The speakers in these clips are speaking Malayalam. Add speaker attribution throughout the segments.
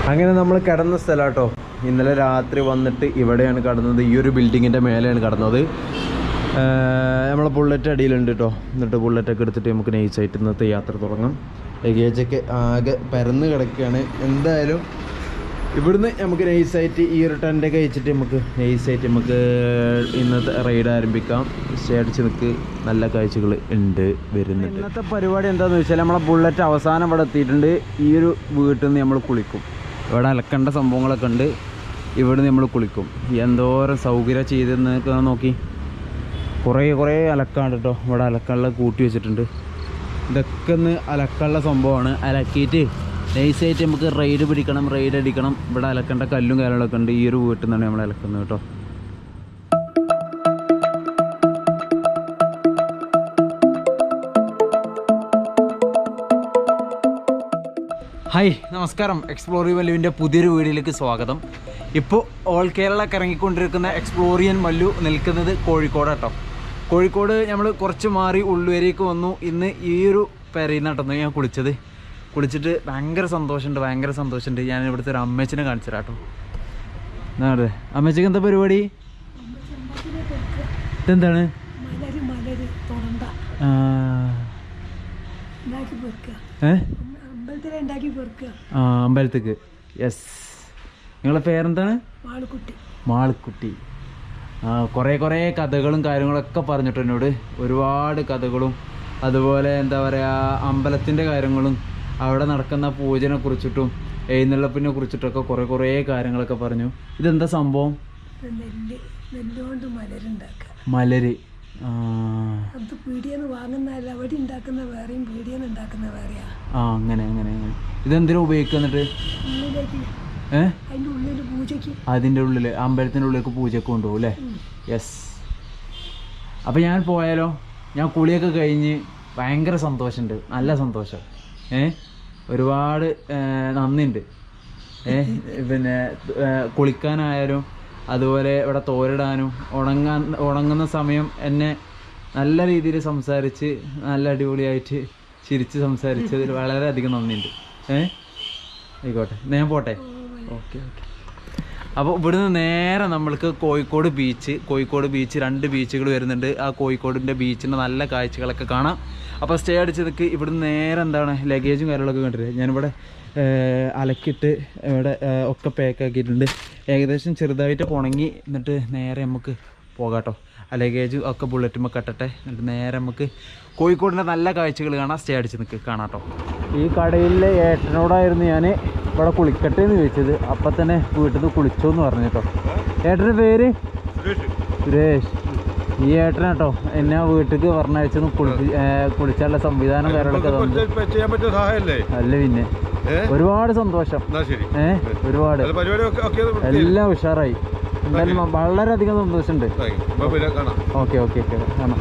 Speaker 1: അങ്ങനെ നമ്മൾ കിടന്ന സ്ഥലം കേട്ടോ. ഇന്നലെ രാത്രി വന്നിട്ട് ഇവിടെയാണ് കിടന്നത്. ഈ ഒരു ബിൽഡിങ്ങിൻ്റെ മേലെയാണ് കിടന്നത്. നമ്മളെ ബുള്ളറ്റ് അടിയിലുണ്ട് കേട്ടോ. എന്നിട്ട് ബുള്ളറ്റൊക്കെ എടുത്തിട്ട് നമുക്ക് നൈസായിട്ട് ഇന്നത്തെ യാത്ര തുടങ്ങാം. ലഗേജൊക്കെ ആകെ പരന്ന് കിടക്കുകയാണ്. എന്തായാലും ഇവിടുന്ന് നമുക്ക് നൈസായിട്ട് ഈ ഒരു ടെൻ്റൊക്കെ അയച്ചിട്ട് നമുക്ക് ഇന്നത്തെ റൈഡ് ആരംഭിക്കാം. സ്റ്റേ അടിച്ച് നിൽക്ക്. നല്ല കാഴ്ചകൾ ഉണ്ട് വരുന്നുണ്ട്. ഇന്നത്തെ പരിപാടി എന്താണെന്ന് വെച്ചാൽ നമ്മളെ ബുള്ളറ്റ് അവസാനം ഇവിടെ എത്തിയിട്ടുണ്ട്. ഈ ഒരു വീട്ടിൽ നിന്ന് നമ്മൾ കുളിക്കും. ഇവിടെ അലക്കേണ്ട സംഭവങ്ങളൊക്കെ ഉണ്ട്. ഇവിടെ നമ്മൾ കുളിക്കും. എന്തോരം സൗകര്യം ചെയ്തെന്നൊക്കെ നോക്കി. കുറേ അലക്കാണ്ട് കേട്ടോ. ഇവിടെ അലക്കാനുള്ള കൂട്ടി വെച്ചിട്ടുണ്ട്. ഇതൊക്കെ ഒന്ന് അലക്കാനുള്ള സംഭവമാണ്. അലക്കിയിട്ട് നൈസായിട്ട് നമുക്ക് റൈഡ് പിടിക്കണം, റൈഡ് അടിക്കണം. ഇവിടെ അലക്കേണ്ട കല്ലും കാര്യങ്ങളൊക്കെ ഉണ്ട്. ഈ ഒരു വീട്ടിൽ നിന്നാണ് നമ്മൾ അലക്കുന്നത് കേട്ടോ. ഹായ്, നമസ്കാരം. എക്സ്പ്ലോറിയൻ മല്ലുവിൻ്റെ പുതിയൊരു വീഡിയോയിലേക്ക് സ്വാഗതം. ഇപ്പോൾ ഓൾ കേരള കറങ്ങിക്കൊണ്ടിരിക്കുന്ന എക്സ്പ്ലോറിയൻ മല്ലു നിൽക്കുന്നത് കോഴിക്കോട് കേട്ടോ. കോഴിക്കോട് നമ്മൾ കുറച്ച് മാറി ഉള്ളുവരേക്ക് വന്നു. ഇന്ന് ഈ ഒരു പെരയിൽ നിന്നാട്ടോ ഞാൻ കുളിച്ചിട്ട് ഭയങ്കര സന്തോഷമുണ്ട്. ഞാൻ ഇവിടുത്തെ ഒരു അമ്മച്ചിനെ കാണിച്ചു തരാം കേട്ടോ. എന്നാ അമ്മച്ചിക്ക് എന്താ പരിപാടി? ഇതെന്താണ്? അമ്പലത്തേക്ക്. യെസ്. നിങ്ങളെ പേരെന്താണ്? മാളുക്കുട്ടി. കുറേ കഥകളും കാര്യങ്ങളൊക്കെ പറഞ്ഞിട്ട് എന്നോട്. ഒരുപാട് കഥകളും അതുപോലെ എന്താ പറയുക, അമ്പലത്തിൻ്റെ കാര്യങ്ങളും അവിടെ നടക്കുന്ന പൂജനെ കുറിച്ചിട്ടും എഴുന്നള്ളപ്പിനെ കുറിച്ചിട്ടൊക്കെ കുറേ കാര്യങ്ങളൊക്കെ പറഞ്ഞു. ഇതെന്താ സംഭവം? മലര്. അങ്ങനെ ഇതെന്തിനാ ഉപയോഗിക്കുക? എന്നിട്ട് അതിൻ്റെ ഉള്ളിൽ അമ്പലത്തിൻ്റെ ഉള്ളിലേക്ക് പൂജയ്ക്ക് കൊണ്ടുപോകും അല്ലേ? യെസ്. അപ്പം ഞാൻ പോയാലോ? ഞാൻ കുളിയൊക്കെ കഴിഞ്ഞ് ഭയങ്കര സന്തോഷമുണ്ട്. നല്ല സന്തോഷം. ഒരുപാട് നന്ദിയുണ്ട്. പിന്നെ കുളിക്കാനായാലും അതുപോലെ ഇവിടെ തോരിടാനും ഉണങ്ങുന്ന സമയം എന്നെ നല്ല രീതിയിൽ സംസാരിച്ച് നല്ല അടിപൊളിയായിട്ട് ചിരിച്ച് സംസാരിച്ചതിൽ വളരെയധികം നന്ദിയുണ്ട്. ആയിക്കോട്ടെ, ഞാൻ പോട്ടെ. ഓക്കെ. അപ്പോൾ ഇവിടുന്ന് നേരെ നമ്മൾക്ക് കോഴിക്കോട് ബീച്ച് 2 ബീച്ചുകൾ വരുന്നുണ്ട്. ആ കോഴിക്കോടിൻ്റെ ബീച്ചിൻ്റെ നല്ല കാഴ്ചകളൊക്കെ കാണാം. അപ്പോൾ സ്റ്റേ അടിച്ച് നിൽക്ക്. ഇവിടുന്ന് നേരെ എന്താണ് ലഗേജും കാര്യങ്ങളൊക്കെ കണ്ടിട്ട് ഞാനിവിടെ അലക്കിയിട്ട് ഇവിടെ ഒക്കെ പാക്കാക്കിയിട്ടുണ്ട്. ഏകദേശം ചെറുതായിട്ട് ഉണങ്ങി. എന്നിട്ട് നേരെ നമുക്ക് പോകാട്ടോ. ആ ലഗേജ് ഒക്കെ ബുള്ളറ്റുമ്പോൾ കെട്ടട്ടെ. എന്നിട്ട് നേരെ നമുക്ക് കോഴിക്കോടിൻ്റെ നല്ല കാഴ്ചകൾ കാണാം. സ്റ്റേ അടിച്ച് നിൽക്ക് കാണാട്ടോ. ഈ കടയിലെ ഏട്ടനോടായിരുന്നു ഞാൻ ഇവിടെ കുളിക്കട്ടെ എന്ന് ചോദിച്ചത്. അപ്പം തന്നെ വീട്ടിൽ നിന്ന് കുളിച്ചോ എന്ന് പറഞ്ഞു കേട്ടോ. ഏട്ടൻ്റെ പേര് സുരേഷ്. ഈ ഏട്ടനാട്ടോ എന്നെ വീട്ടിലേക്ക് പറഞ്ഞയച്ചൊന്ന് കുളിച്ചാലുള്ള സംവിധാനം കാര്യങ്ങളൊക്കെ അല്ല. പിന്നെ ഒരുപാട് സന്തോഷം. ഒരുപാട് എല്ലാം ഉഷാറായി. എന്തായാലും വളരെയധികം സന്തോഷമുണ്ട്. ഓക്കെ കാണാം.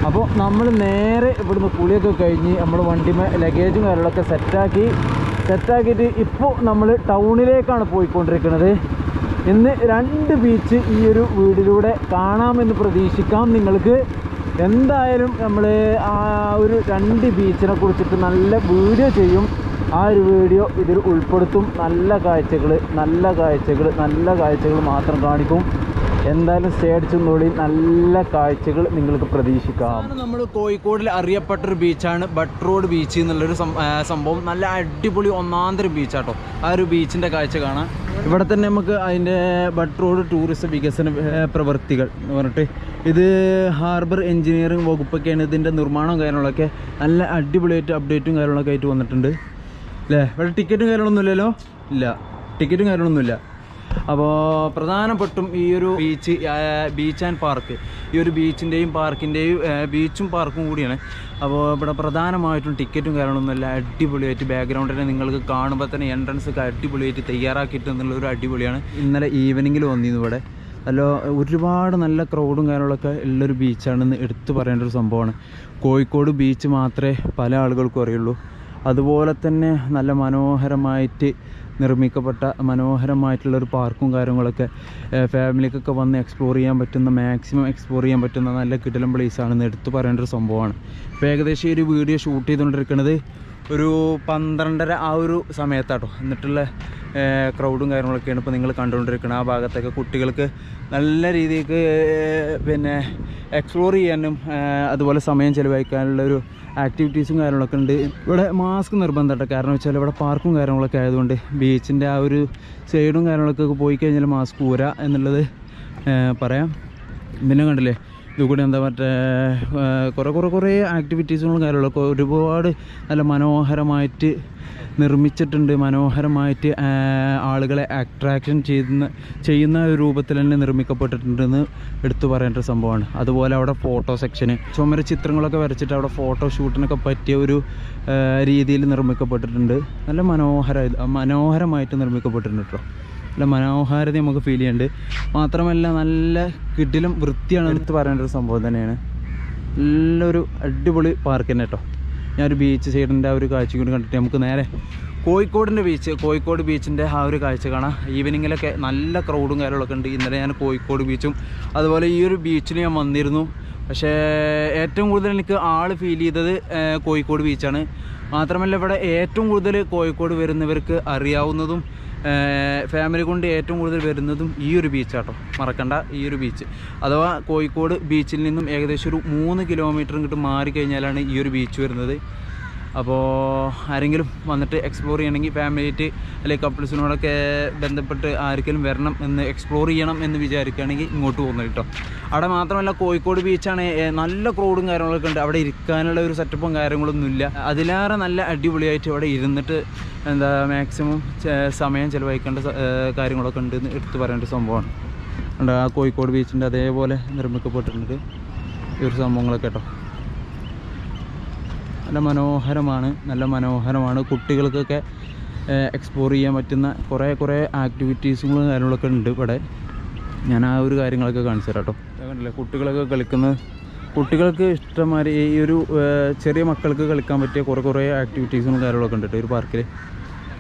Speaker 1: അപ്പോൾ നമ്മൾ നേരെ ഇവിടുന്ന് കുളിയൊക്കെ കഴിഞ്ഞ് നമ്മൾ വണ്ടിമേ ലഗേജും കാര്യങ്ങളൊക്കെ സെറ്റാക്കിയിട്ട് ഇപ്പോൾ നമ്മൾ ടൗണിലേക്കാണ് പോയിക്കൊണ്ടിരിക്കുന്നത്. ഇന്ന് 2 ബീച്ച് ഈ ഒരു വീടിലൂടെ കാണാമെന്ന് പ്രതീക്ഷിക്കാം നിങ്ങൾക്ക്. എന്തായാലും നമ്മൾ ആ ഒരു 2 ബീച്ചിനെ കുറിച്ചിട്ട് നല്ല വീഡിയോ ചെയ്യും. ആ ഒരു വീഡിയോ ഇതിൽ ഉൾപ്പെടുത്തും. നല്ല കാഴ്ചകൾ മാത്രം കാണിക്കും. എന്തായാലും സ്റ്റേ അടിച്ചെന്നോളി. നല്ല കാഴ്ചകൾ നിങ്ങൾക്ക് പ്രതീക്ഷിക്കാം. നമ്മൾ കോഴിക്കോടിൽ അറിയപ്പെട്ടൊരു ബീച്ചാണ് ബട്ട് റോഡ് ബീച്ച് എന്നുള്ളൊരു സംഭവം. നല്ല അടിപൊളി ഒന്നാന്തരം ബീച്ചാട്ടോ. ആ ഒരു ബീച്ചിൻ്റെ കാഴ്ച കാണാം. ഇവിടെ തന്നെ നമുക്ക് അതിൻ്റെ ബട്ട് റോഡ് ടൂറിസ്റ്റ് വികസന പ്രവൃത്തികൾ എന്ന് പറഞ്ഞിട്ട് ഇത് ഹാർബർ എഞ്ചിനീയറിംഗ് വകുപ്പൊക്കെയാണ് ഇതിൻ്റെ നിർമ്മാണവും കാര്യങ്ങളൊക്കെ. നല്ല അടിപൊളിയായിട്ട് അപ്ഡേറ്റും കാര്യങ്ങളൊക്കെ ആയിട്ട് വന്നിട്ടുണ്ട് അല്ലേ? ഇവിടെ ടിക്കറ്റും കാര്യങ്ങളൊന്നും ഇല്ലല്ലോ. ഇല്ല, ടിക്കറ്റും കാര്യങ്ങളൊന്നുമില്ല. അപ്പോൾ പ്രധാനപ്പെട്ടും ഈ ഒരു ബീച്ച് ആൻഡ് പാർക്ക്, ഈ ഒരു ബീച്ചിൻ്റെയും പാർക്കിൻ്റെയും ബീച്ചും പാർക്കും കൂടിയാണ്. അപ്പോൾ ഇവിടെ പ്രധാനമായിട്ടും ടിക്കറ്റും കാര്യങ്ങളൊന്നുമില്ല. അടിപൊളിയായിട്ട് ബാക്ക്ഗ്രൗണ്ടിനെ നിങ്ങൾക്ക് കാണുമ്പോൾ തന്നെ എൻട്രൻസ് ഒക്കെ അടിപൊളിയായിട്ട് തയ്യാറാക്കിയിട്ട് എന്നുള്ളൊരു അടിപൊളിയാണ്. ഇന്നലെ ഈവനിങ്ങിൽ വന്നിരുന്നു ഇവിടെ. ഒരുപാട് നല്ല ക്രൗഡും കാര്യങ്ങളൊക്കെ ഉള്ളൊരു ബീച്ചാണെന്ന് എടുത്തു പറയേണ്ട ഒരു സംഭവമാണ്. കോഴിക്കോട് ബീച്ച് മാത്രമേ പല ആളുകൾക്കും അറിയുള്ളൂ. അതുപോലെ തന്നെ നല്ല മനോഹരമായിട്ട് നിർമ്മിക്കപ്പെട്ട മനോഹരമായിട്ടുള്ളൊരു പാർക്കും കാര്യങ്ങളൊക്കെ ഫാമിലിക്കൊക്കെ വന്ന് മാക്സിമം എക്സ്പ്ലോർ ചെയ്യാൻ പറ്റുന്ന നല്ല കിടിലൻ പ്ലേസാണെന്ന് എടുത്തു പറയേണ്ട ഒരു സംഭവമാണ്. ഇപ്പോൾ ഏകദേശം ഒരു വീഡിയോ ഷൂട്ട് ചെയ്തുകൊണ്ടിരിക്കുന്നത് ഒരു 12:30 ആ ഒരു സമയത്താട്ടോ. എന്നിട്ടുള്ള ക്രൗഡും കാര്യങ്ങളൊക്കെയാണ് ഇപ്പോൾ നിങ്ങൾ കണ്ടുകൊണ്ടിരിക്കുന്നത്. ആ ഭാഗത്തൊക്കെ കുട്ടികൾക്ക് നല്ല രീതിക്ക് പിന്നെ എക്സ്പ്ലോർ ചെയ്യാനും അതുപോലെ സമയം ചിലവഴിക്കാനുള്ളൊരു ആക്ടിവിറ്റീസും കാര്യങ്ങളൊക്കെ ഉണ്ട്. ഇവിടെ മാസ്ക് നിർബന്ധമായിട്ട്, കാരണം വെച്ചാൽ ഇവിടെ പാർക്കും കാര്യങ്ങളൊക്കെ ആയതുകൊണ്ട് ബീച്ചിൻ്റെ ആ ഒരു സൈഡും കാര്യങ്ങളൊക്കെ പോയി കഴിഞ്ഞാൽ മാസ്ക് ഊരാ എന്നുള്ളത് പറയാം. പിന്നെ കണ്ടില്ലേ ഇതുകൂടി എന്താ മറ്റേ കുറേ ആക്ടിവിറ്റീസുകളും കാര്യങ്ങളൊക്കെ ഒരുപാട് നല്ല മനോഹരമായിട്ട് നിർമ്മിച്ചിട്ടുണ്ട്. മനോഹരമായിട്ട് ആളുകളെ അട്രാക്ഷൻ ചെയ്യുന്ന ഒരു രൂപത്തിൽ തന്നെ നിർമ്മിക്കപ്പെട്ടിട്ടുണ്ടെന്ന് എടുത്തു പറയേണ്ട ഒരു സംഭവമാണ്. അതുപോലെ അവിടെ ഫോട്ടോ സെക്ഷന് ചുമര ചിത്രങ്ങളൊക്കെ വരച്ചിട്ട് അവിടെ ഫോട്ടോ ഷൂട്ടിനൊക്കെ പറ്റിയ ഒരു രീതിയിൽ നിർമ്മിക്കപ്പെട്ടിട്ടുണ്ട്. നല്ല മനോഹരമായിട്ട് നിർമ്മിക്കപ്പെട്ടിട്ടുണ്ട് കേട്ടോ. നല്ല മനോഹാരിത നമുക്ക് ഫീൽ ചെയ്യുന്നുണ്ട്. മാത്രമല്ല നല്ല കിടിലം വൃത്തിയാണ് എടുത്ത് പറയേണ്ട ഒരു സംഭവം തന്നെയാണ്. നല്ലൊരു അടിപൊളി പാർക്ക് തന്നെ കേട്ടോ. ഞാനൊരു ബീച്ച് സൈഡിൻ്റെ ആ ഒരു കാഴ്ച കൂടി കണ്ടിട്ട് നമുക്ക് നേരെ കോഴിക്കോട് ബീച്ചിൻ്റെ ആ ഒരു കാഴ്ച കാണാം. ഈവനിങ്ങിലൊക്കെ നല്ല ക്രൗഡും കാര്യങ്ങളൊക്കെ ഉണ്ട്. ഇന്നലെ ഞാൻ കോഴിക്കോട് ബീച്ചും അതുപോലെ ഈ ഒരു ബീച്ചിൽ ഞാൻ വന്നിരുന്നു. പക്ഷേ ഏറ്റവും കൂടുതൽ എനിക്ക് ഫീൽ ചെയ്തത് കോഴിക്കോട് ബീച്ചാണ്. മാത്രമല്ല ഇവിടെ ഏറ്റവും കൂടുതൽ കോഴിക്കോട് വരുന്നവർക്ക് അറിയാവുന്നതും ഫാമിലി കൊണ്ട് ഏറ്റവും കൂടുതൽ വരുന്നതും ഈ ഒരു ബീച്ചാട്ടോ. മറക്കണ്ട, ഈ ഒരു ബീച്ച് അഥവാ കോഴിക്കോട് ബീച്ചിൽ നിന്നും ഏകദേശം ഒരു 3 കിലോമീറ്റർ ഇങ്ങോട്ട് മാറിക്കഴിഞ്ഞാലാണ് ഈ ഒരു ബീച്ച് വരുന്നത്. അപ്പോൾ ആരെങ്കിലും വന്നിട്ട് എക്സ്പ്ലോർ ചെയ്യണമെങ്കിൽ ഫാമിലിയായിട്ട് അല്ലെങ്കിൽ കപ്പിൾസിനോടൊക്കെ ബന്ധപ്പെട്ട് ആർക്കെങ്കിലും വരണം എന്ന് എക്സ്പ്ലോർ ചെയ്യണം എന്ന് വിചാരിക്കുകയാണെങ്കിൽ ഇങ്ങോട്ട് പോകുന്നത് കേട്ടോ. അവിടെ മാത്രമല്ല കോഴിക്കോട് ബീച്ചാണ് നല്ല ക്രൗഡും കാര്യങ്ങളൊക്കെ ഉണ്ട്. അവിടെ ഇരിക്കാനുള്ള ഒരു സെറ്റപ്പും കാര്യങ്ങളൊന്നുമില്ല. അതിലേറെ നല്ല അടിപൊളിയായിട്ട് അവിടെ ഇരുന്നിട്ട് മാക്സിമം സമയം ചിലവഴിക്കേണ്ട കാര്യങ്ങളൊക്കെ ഉണ്ടെന്ന് എടുത്ത് പറയേണ്ട സംഭവമാണ്. ഉണ്ട് ആ കോഴിക്കോട് ബീച്ചിൻ്റെ അതേപോലെ നിർമ്മിക്കപ്പെട്ടിട്ടുണ്ട് ഈ ഒരു സംഭവങ്ങളൊക്കെ കേട്ടോ. നല്ല മനോഹരമാണ്. കുട്ടികൾക്കൊക്കെ എക്സ്പ്ലോർ ചെയ്യാൻ പറ്റുന്ന കുറേ ആക്ടിവിറ്റീസുകളും കാര്യങ്ങളൊക്കെ ഉണ്ട് ഇവിടെ. ഞാൻ ആ ഒരു കാര്യങ്ങളൊക്കെ കാണിച്ചു തരാം കേട്ടോ. കണ്ടില്ലേ കുട്ടികളൊക്കെ കളിക്കുന്നത്, കുട്ടികൾക്ക് ഇഷ്ടംമാതിരി ഈ ഒരു ചെറിയ മക്കൾക്ക് കളിക്കാൻ പറ്റിയ കുറേ ആക്ടിവിറ്റീസുകളും കാര്യങ്ങളൊക്കെ ഉണ്ട് കേട്ടോ ഒരു പാർക്കിൽ.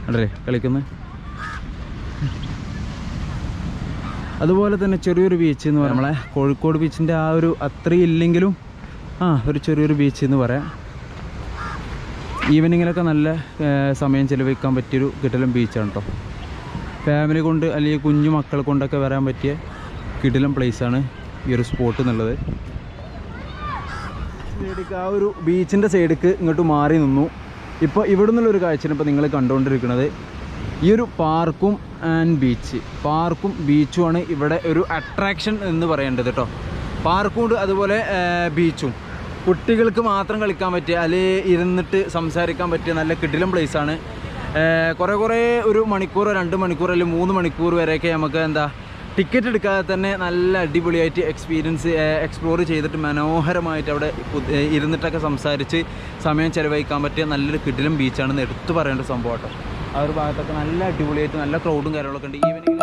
Speaker 1: കണ്ടല്ലേ കളിക്കുന്നത്. അതുപോലെ തന്നെ ചെറിയൊരു ബീച്ച് എന്ന് പറയാം. നമ്മളെ കോഴിക്കോട് ബീച്ചിൻ്റെ ആ ഒരു അത്രയും ഇല്ലെങ്കിലും ഒരു ചെറിയൊരു ബീച്ച് എന്ന് പറയാം. ഈവനിങ്ങിലൊക്കെ നല്ല സമയം ചിലവഴിക്കാൻ പറ്റിയൊരു കിടിലം ബീച്ചാണ് കേട്ടോ. ഫാമിലി കൊണ്ട് അല്ലെങ്കിൽ കുഞ്ഞു മക്കളെ കൊണ്ടൊക്കെ വരാൻ പറ്റിയ കിടിലം പ്ലേസാണ് ഈ ഒരു സ്പോട്ട് എന്നുള്ളത്. ആ ഒരു ബീച്ചിൻ്റെ സൈഡിലേക്ക് ഇങ്ങോട്ട് മാറി നിന്നു. ഇപ്പോൾ ഇവിടെ നിന്നുള്ളൊരു കാഴ്ചയാണ് ഇപ്പോൾ നിങ്ങൾ കണ്ടുകൊണ്ടിരിക്കുന്നത്. ഈ ഒരു പാർക്കും ബീച്ചുമാണ് ഇവിടെ ഒരു അട്രാക്ഷൻ എന്ന് പറയേണ്ടത് കേട്ടോ. പാർക്കും അതുപോലെ ബീച്ചും കുട്ടികൾക്ക് മാത്രം കളിക്കാൻ പറ്റിയ അല്ലെങ്കിൽ ഇരുന്നിട്ട് സംസാരിക്കാൻ പറ്റിയ നല്ല കിടിലം പ്ലേസാണ്. കുറേ ഒരു മണിക്കൂർ 2 മണിക്കൂർ അല്ലെങ്കിൽ 3 മണിക്കൂർ വരെയൊക്കെ നമുക്ക് ടിക്കറ്റ് എടുക്കാതെ തന്നെ നല്ല അടിപൊളിയായിട്ട് എക്സ്പ്ലോർ ചെയ്തിട്ട് മനോഹരമായിട്ട് അവിടെ ഇരുന്നിട്ടൊക്കെ സംസാരിച്ച് സമയം ചിലവഴിക്കാൻ പറ്റിയ നല്ലൊരു കിടിലം ബീച്ചാണെന്ന് എടുത്തു പറയേണ്ട സംഭവം കേട്ടോ. ആ ഒരു ഭാഗത്തൊക്കെ നല്ല അടിപൊളിയായിട്ട് നല്ല ക്രൗഡും കാര്യങ്ങളൊക്കെ ഉണ്ട്. ഈവനിങ്ങിൽ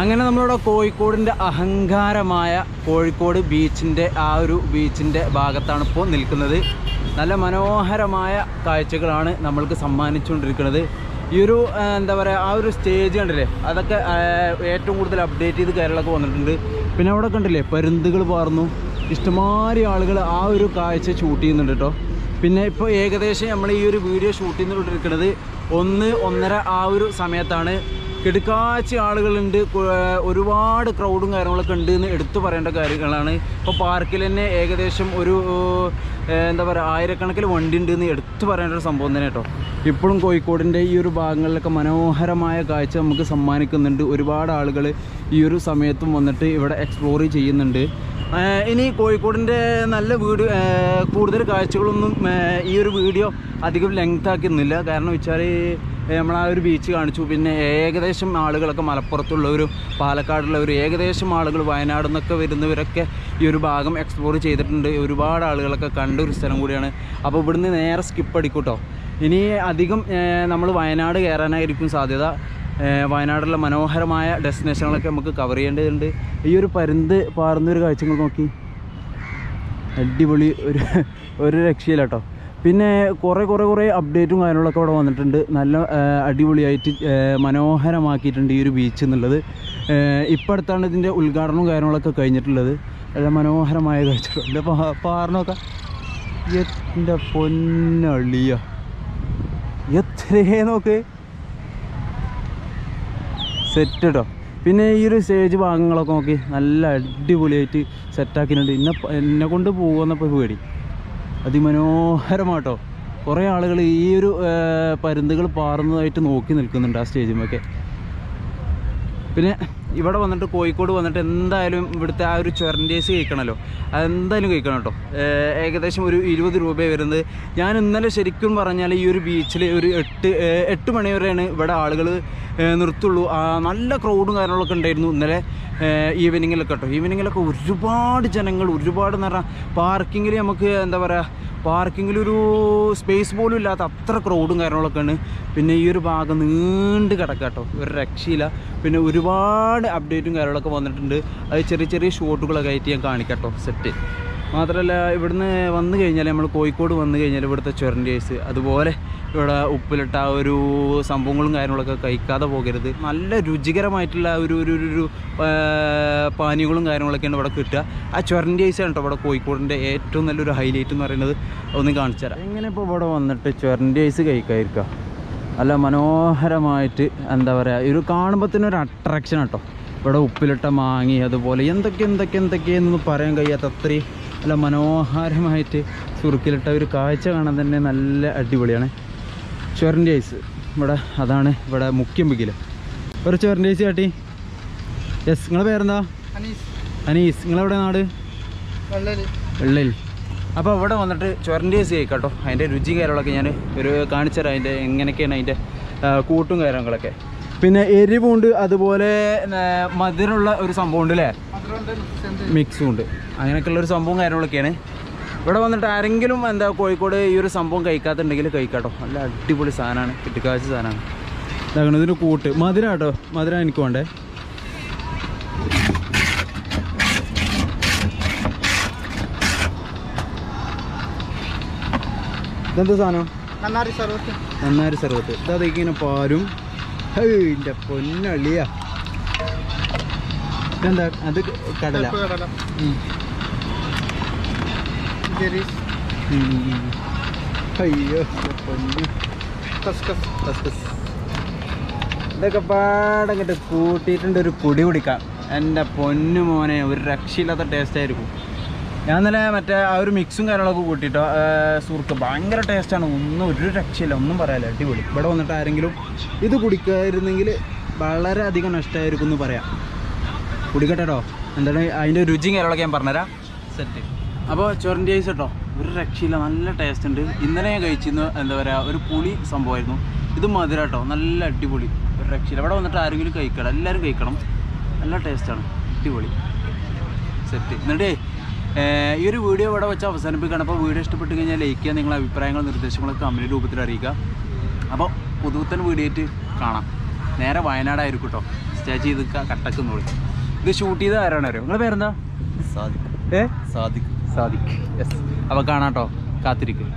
Speaker 1: അങ്ങനെ നമ്മളിവിടെ കോഴിക്കോടിൻ്റെ അഹങ്കാരമായ കോഴിക്കോട് ബീച്ചിൻ്റെ ആ ഒരു ബീച്ചിൻ്റെ ഭാഗത്താണ് ഇപ്പോൾ നിൽക്കുന്നത്. നല്ല മനോഹരമായ കാഴ്ചകളാണ് നമ്മൾക്ക് സമ്മാനിച്ചുകൊണ്ടിരിക്കുന്നത്. ഈ ഒരു ആ ഒരു സ്റ്റേജ് കണ്ടില്ലേ, അതൊക്കെ ഏറ്റവും കൂടുതൽ അപ്ഡേറ്റ് ചെയ്ത് കേരളമൊക്കെ വന്നിട്ടുണ്ട്. പിന്നെ അവിടെ കണ്ടില്ലേ പരുന്തുകൾ പാർന്നു, ഇഷ്ടംമാതിരി ആളുകൾ ആ ഒരു കാഴ്ച ഷൂട്ട് ചെയ്യുന്നുണ്ട് കേട്ടോ. പിന്നെ ഇപ്പോൾ ഏകദേശം നമ്മൾ ഈ ഒരു വീഡിയോ ഷൂട്ട് ചെയ്തുകൊണ്ടിരിക്കുന്നത് 1-1:30 ആ ഒരു സമയത്താണ്. കിടക്കാച്ചി ആളുകളുണ്ട്, ഒരുപാട് ക്രൗഡും കാര്യങ്ങളൊക്കെ ഉണ്ട് എന്ന് എടുത്തു പറയേണ്ട കാര്യങ്ങളാണ്. ഇപ്പോൾ പാർക്കിൽ തന്നെ ഏകദേശം ഒരു എന്താ പറയുക, ആയിരക്കണക്കിന് വണ്ടി ഉണ്ട് എന്ന് എടുത്തു പറയേണ്ട ഒരു സംഭവം തന്നെ കേട്ടോ. ഇപ്പോഴും കോഴിക്കോടിൻ്റെ ഈ ഒരു ഭാഗങ്ങളിലൊക്കെ മനോഹരമായ കാഴ്ച നമുക്ക് സമ്മാനിക്കുന്നുണ്ട്. ഒരുപാട് ആളുകൾ ഈ ഒരു സമയത്തും വന്നിട്ട് ഇവിടെ എക്സ്പ്ലോർ ചെയ്യുന്നുണ്ട്. ഇനി കോഴിക്കോടിൻ്റെ നല്ല കൂടുതൽ കാഴ്ചകളൊന്നും ഈ ഒരു വീഡിയോ അധികം ലെങ്ത് ആക്കുന്നില്ല. കാരണം വെച്ചാൽ നമ്മൾ ആ ഒരു ബീച്ച് കാണിച്ചു. പിന്നെ ഏകദേശം ആളുകളൊക്കെ മലപ്പുറത്തുള്ളവരും പാലക്കാടുള്ളവരും ഏകദേശം ആളുകൾ വയനാട് നിന്നൊക്കെ വരുന്നവരൊക്കെ ഈ ഒരു ഭാഗം എക്സ്പ്ലോർ ചെയ്തിട്ടുണ്ട്. ഒരുപാട് ആളുകളൊക്കെ കണ്ട ഒരു സ്ഥലം കൂടിയാണ്. അപ്പോൾ ഇവിടുന്ന് നേരെ സ്കിപ്പ് അടിക്കൂട്ടോ. ഇനി അധികം നമ്മൾ വയനാട് കയറാനായിരിക്കും സാധ്യത. വയനാടുള്ള മനോഹരമായ ഡെസ്റ്റിനേഷനുകളൊക്കെ നമുക്ക് കവർ ചെയ്യേണ്ടതുണ്ട്. ഈ ഒരു പരുന്ത് പാറുന്നൊരു കാഴ്ചകൾ നോക്കി, അടിപൊളി ഒരു രക്ഷയില്ല കേട്ടോ. പിന്നെ കുറേ അപ്ഡേറ്റും കാര്യങ്ങളൊക്കെ ഇവിടെ വന്നിട്ടുണ്ട്. നല്ല അടിപൊളിയായിട്ട് മനോഹരമാക്കിയിട്ടുണ്ട് ഈ ഒരു ബീച്ച് എന്നുള്ളത്. ഇപ്പം അടുത്താണ് ഇതിൻ്റെ ഉദ്ഘാടനവും കാര്യങ്ങളൊക്കെ കഴിഞ്ഞിട്ടുള്ളത്. നല്ല മനോഹരമായ കാഴ്ചകൾ. എൻ്റെ പാറിനൊക്കെ എൻ്റെ പൊന്നളിയ എത്രയേ നോക്ക്, സെറ്റ് കേട്ടോ. പിന്നെ ഈ ഒരു സ്റ്റേജ് ഭാഗങ്ങളൊക്കെ നോക്കി നല്ല അടിപൊളിയായിട്ട് സെറ്റാക്കിയിട്ടുണ്ട്. എന്നെ കൊണ്ട് പോകുന്നപ്പോൾ പേടി, അതിമനോഹരമാട്ടോ. കുറേ ആളുകൾ ഈ ഒരു പരുന്തുകൾ പാറുന്നതായിട്ട് നോക്കി നിൽക്കുന്നുണ്ട് ആ സ്റ്റേജിലൊക്കെ. പിന്നെ ഇവിടെ വന്നിട്ട് കോഴിക്കോട് വന്നിട്ട് എന്തായാലും ഇവിടുത്തെ ആ ഒരു ചൊരൻറ്റേസ് കഴിക്കണമല്ലോ, അതെന്തായാലും കഴിക്കണം കേട്ടോ. ഏകദേശം ഒരു 20 രൂപ വരുന്നത്. ഞാൻ ഇന്നലെ ശരിക്കും പറഞ്ഞാൽ ഈ ഒരു ബീച്ചിൽ ഒരു 8 മണി വരെയാണ് ഇവിടെ ആളുകൾ നിർത്തുള്ളൂ. നല്ല ക്രൗഡും കാര്യങ്ങളൊക്കെ ഉണ്ടായിരുന്നു ഇന്നലെ ഈവനിങ്ങിലൊക്കെ കേട്ടോ. ഈവനിങ്ങിലൊക്കെ ഒരുപാട് ജനങ്ങൾ, ഒരുപാട് എന്ന് പറഞ്ഞാൽ പാർക്കിങ്ങിൽ നമുക്ക് എന്താ പറയുക, പാർക്കിങ്ങിലൊരു സ്പേസ് പോലും ഇല്ലാത്ത അത്ര ക്രൗഡും കാര്യങ്ങളൊക്കെയാണ്. പിന്നെ ഈ ഒരു ഭാഗം നീണ്ട് കിടക്കുക കേട്ടോ, ഒരു രക്ഷയില്ല. പിന്നെ ഒരുപാട് അപ്ഡേറ്റും കാര്യങ്ങളൊക്കെ വന്നിട്ടുണ്ട്. അത് ചെറിയ ഷോട്ടുകളൊക്കെ ആയിട്ട് ഞാൻ കാണിക്കട്ടോ സെറ്റ്. മാത്രമല്ല ഇവിടുന്ന് വന്നു കഴിഞ്ഞാൽ, നമ്മൾ കോഴിക്കോട് വന്നു കഴിഞ്ഞാൽ ഇവിടുത്തെ ചൊരൻറ്റേസ്, അതുപോലെ ഇവിടെ ഉപ്പിലിട്ട ആ ഒരു സംഭവങ്ങളും കാര്യങ്ങളൊക്കെ കഴിക്കാതെ പോകരുത്. നല്ല രുചികരമായിട്ടുള്ള ഒരു പാനീയങ്ങളും കാര്യങ്ങളൊക്കെയാണ് ഇവിടെ കിട്ടുക. ആ ചൊരൻറ്റേസാണ് കേട്ടോ ഇവിടെ കോഴിക്കോടിൻ്റെ ഏറ്റവും നല്ലൊരു ഹൈലൈറ്റ് എന്ന് പറയുന്നത്. ഒന്ന് കാണിച്ചു തരാം. എങ്ങനെ ഇപ്പോൾ ഇവിടെ വന്നിട്ട് ചൊരൻറ്റേസ് കഴിക്കാതിരിക്കുക. നല്ല മനോഹരമായിട്ട് എന്താ പറയുക, ഒരു കാണുമ്പോൾ തന്നെ ഒരു അട്രാക്ഷൻ കേട്ടോ. ഇവിടെ ഉപ്പിലിട്ട മാങ്ങി, അതുപോലെ എന്തൊക്കെയെന്നൊന്നും പറയാൻ കഴിയാത്ത അത്രയും നല്ല മനോഹരമായിട്ട് സുറുക്കിലിട്ട ഒരു കാഴ്ച കാണാൻ തന്നെ നല്ല അടിപൊളിയാണ്. ചൊരൻറ്റേസ് ഇവിടെ, അതാണ് ഇവിടെ മുഖ്യം പിക്കിൽ. ഒരു ചൊരൻറ്റേസ് കാട്ടി. യെസ്, നിങ്ങളെ പേരെന്താ? അനീസ്. നിങ്ങളെവിടെ നാട്? വെള്ളയിൽ. അപ്പോൾ ഇവിടെ വന്നിട്ട് ചൊരൻറ്റേസ് കഴിക്കാട്ടോ. അതിൻ്റെ രുചി കാര്യങ്ങളൊക്കെ ഞാൻ ഒരു കാണിച്ചു തരാം, അതിൻ്റെ എങ്ങനെയൊക്കെയാണ് അതിൻ്റെ കൂട്ടും കാര്യങ്ങളൊക്കെ. പിന്നെ എരിവുണ്ട്, അതുപോലെ മധുരമുള്ള ഒരു സംഭവം ഉണ്ട് അല്ലേ, മിക്സും ഉണ്ട്. അങ്ങനെയൊക്കെയുള്ളൊരു സംഭവം കാര്യങ്ങളൊക്കെയാണ്. ഇവിടെ വന്നിട്ട് ആരെങ്കിലും എന്താ കോഴിക്കോട് ഈ ഒരു സംഭവം കഴിക്കാത്തുണ്ടെങ്കിൽ കഴിക്കാട്ടോ. നല്ല അടിപൊളി സാധനമാണ്, കിട്ടിക്കാഴ്ച സാധനമാണ്. ഇതാകണം ഇതിന് കൂട്ട് മധുരം കേട്ടോ. മധുരം എനിക്ക് വേണ്ടേ. ഇതെന്താ സാധനം? നന്നാരി സർവത്ത്. ഇതങ്ങനെ പാലും. എൻ്റെ പൊന്നളിയ. ഇതെന്താ? അത് കടല. അയ്യോ പൊന്നു. ഇതൊക്കെ പാടങ്ങിട്ട് കൂട്ടിയിട്ടുണ്ട് ഒരു കുടി കുടിക്കാം. എൻ്റെ പൊന്നു മോനെ, ഒരു രക്ഷയില്ലാത്ത ടേസ്റ്റ് ആയിരിക്കും. ഞാൻ ഇന്നലെ മറ്റേ ആ ഒരു മിക്സും കാര്യങ്ങളൊക്കെ കൂട്ടിയിട്ടോ സുഹൃത്ത്, ഭയങ്കര ടേസ്റ്റാണ്. ഒരു രക്ഷയില്ല, ഒന്നും പറയാനില്ല, അടിപൊളി. ഇവിടെ വന്നിട്ട് ആരെങ്കിലും ഇത് കുടിക്കാതിരുന്നെങ്കിൽ വളരെയധികം നഷ്ടമായിരിക്കും എന്ന് പറയാം. കുടിക്കട്ടോ. എന്താണ് അതിൻ്റെ രുചിയും കാര്യങ്ങളൊക്കെ ഞാൻ പറഞ്ഞുതരാം സെറ്റ്. അപ്പോൾ ചൊരൻറ്റേസ് കേട്ടോ, ഒരു രക്ഷയില്ല, നല്ല ടേസ്റ്റ് ഉണ്ട്. ഇന്നലെ ഞാൻ കഴിച്ചിരുന്നു എന്താ പറയുക, ഒരു പുളി സംഭവമായിരുന്നു. ഇത് മധുര കേട്ടോ, നല്ല അടിപൊളി, ഒരു രക്ഷയില്ല. ഇവിടെ വന്നിട്ട് ആരെങ്കിലും കഴിക്കണം, എല്ലാവരും കഴിക്കണം, നല്ല ടേസ്റ്റാണ്, അടിപൊളി സെറ്റ്. എന്നിട്ടേ ഈ ഒരു വീഡിയോ ഇവിടെ വെച്ച് അവസാനിപ്പിക്കുകയാണ്. അപ്പോൾ വീഡിയോ ഇഷ്ടപ്പെട്ട് കഴിഞ്ഞാൽ ലൈക്ക് ചെയ്യുക, നിങ്ങളുടെ അഭിപ്രായങ്ങളും നിർദ്ദേശങ്ങളൊക്കെ കമൻറ്റ് രൂപത്തിൽ അറിയിക്കുക. അപ്പോൾ പുതുത്തൻ വീഡിയോ ആയിട്ട് കാണാം. നേരെ വയനാടായിരിക്കും കേട്ടോ, സ്റ്റേ ചെയ്ത് കട്ടക്കുന്നോളി. ഇത് ഷൂട്ട് ചെയ്ത ആരാണ് അറിയോ? നിങ്ങളുടെ പേരെന്താ? സാദിഖ്. സാദിഖ്. യെസ്. അപ്പോൾ കാണാം കേട്ടോ, കാത്തിരിക്കും.